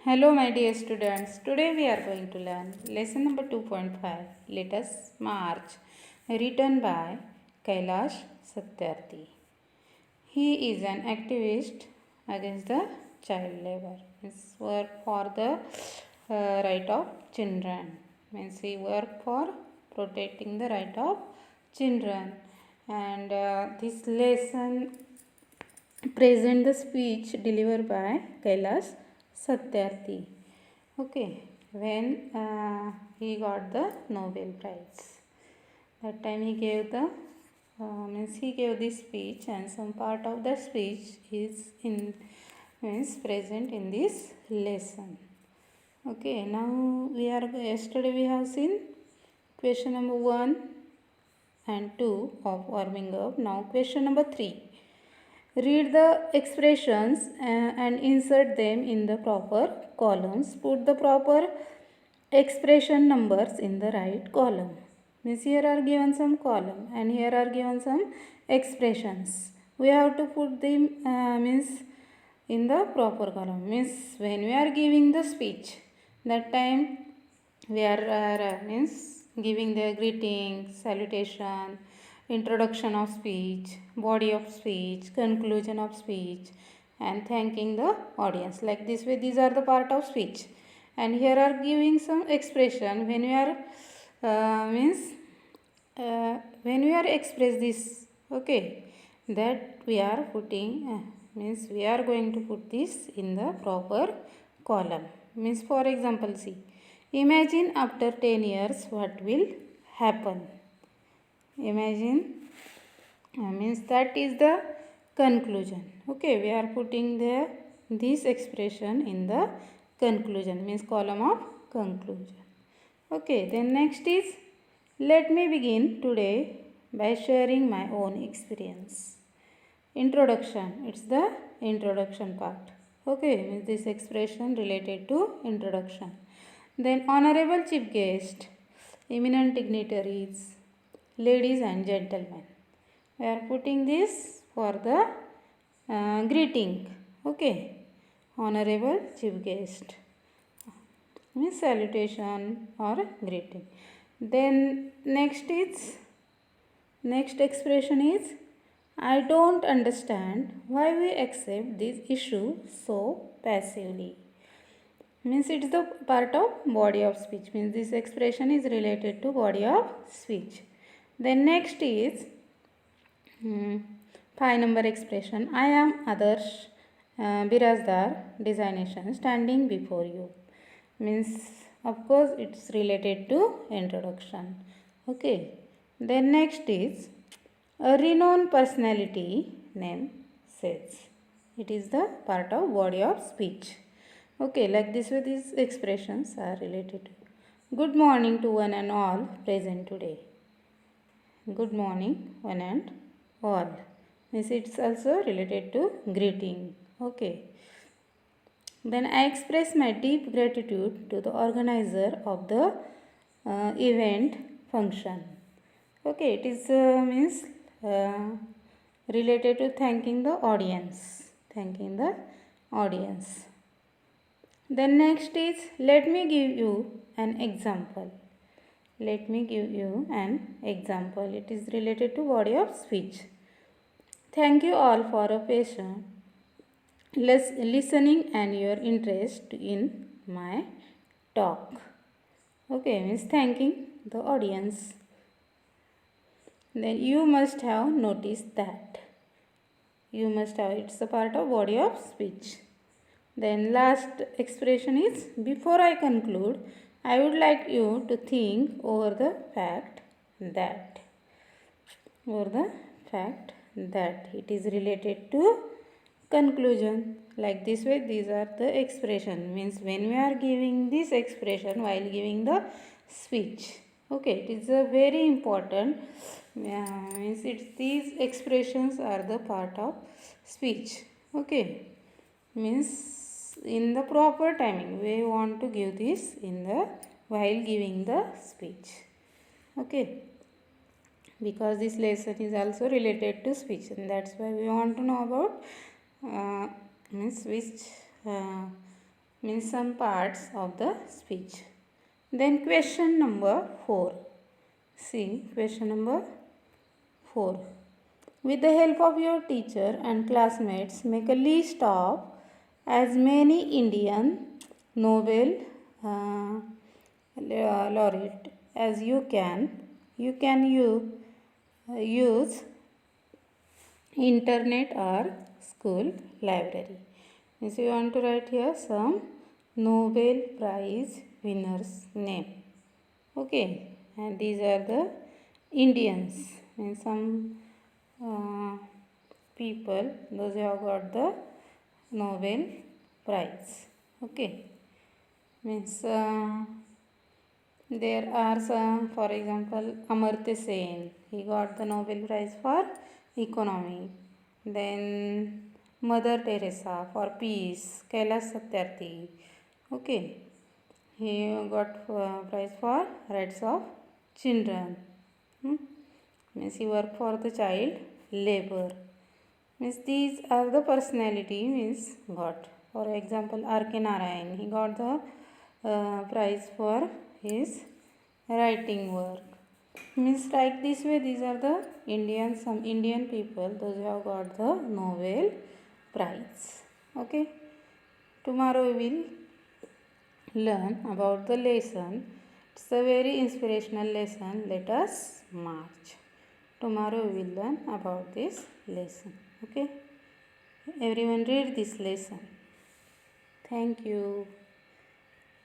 Hello, my dear students. Today we are going to learn lesson number 2.5. Let us march, written by Kailash Satyarthi. He is an activist against the child labor. Means work for the right of children. Means he work for protecting the right of children. And this lesson present the speech delivered by Kailash Satyarthi. Okay, when he got the Nobel Prize. That time he gave the he gave this speech, and some part of the speech is in present in this lesson. Okay, now yesterday we have seen question number 1 and 2 of warming up. Now question number 3. Read the expressions and insert them in the proper columns. Put the proper expression numbers in the right column. Means here are given some column and here are given some expressions. We have to put them in the proper column. Means when we are giving the speech, that time we are giving the greeting, salutation, introduction of speech, body of speech, conclusion of speech, and thanking the audience. Like this way, these are the part of speech. And here are giving some expression when we are when we are express this. Okay, that we are putting we are going to put this in the proper column. Means for example, see, imagine after 10 years what will happen. Imagine that is the conclusion. Okay, we are putting this expression in the conclusion, means column of conclusion. Okay, then next is, let me begin today by sharing my own experience. Introduction, it's the introduction part. Okay, means this expression related to introduction. Then honorable chief guest, eminent dignitaries, ladies and gentlemen. We are putting this for the greeting. Okay, honorable chief guest, means salutation or greeting. Then next expression is, I don't understand why we accept this issue so passively. Means it's the part of body of speech. Means this expression is related to body of speech. Then next is 5 number expression. I am Adarsh Birazdar designation standing before you. Means of course it's related to introduction. Okay. Then next is, a renowned personality name says. It is the part of body of speech. Okay, like this way these expressions are related. Good morning to one and all present today. Good morning one and all. Means it's also related to greeting. Okay. Then I express my deep gratitude to the organizer of the event function. Okay, it is related to thanking the audience. Thanking the audience. Then next is, let me give you an example. Let me give you an example. It is related to body of speech. Thank you all for your patience, listening and your interest in my talk. Okay, means thanking the audience. Then you must have noticed that. You must have, it's a part of body of speech. Then last expression is, before I conclude, I would like you to think over the fact that it is related to conclusion. Like this way these are the expression. Means when we are giving this expression while giving the speech. Okay, it is a very important. Means these expressions are the part of speech. Okay, means in the proper timing we want to give this in the while giving the speech. Okay, because this lesson is also related to speech, and that's why we want to know about which means some parts of the speech. Then question number 4. See question number 4. With the help of your teacher and classmates, make a list of as many Indian Nobel laureate as you can. You can use internet or school library. Means you want to write here some Nobel Prize winners name. Okay, and these are the Indians and some people those who have got the Nobel Prize. Okay, means there are some, for example, Amartya Sen, he got the Nobel Prize for economy. Then Mother Teresa for peace, Kailash Satyarthi. Okay, he got prize for rights of children. Means he worked for the child labor. Means these are the personality means got. For example, R.K. Narayan, he got the prize for his writing work. Means like this way, these are the some Indian people, those who have got the Nobel Prize. Okay. Tomorrow we will learn about the lesson. It's a very inspirational lesson. Let us march. Tomorrow we will learn about this lesson. Okay. Everyone read this lesson. Thank you.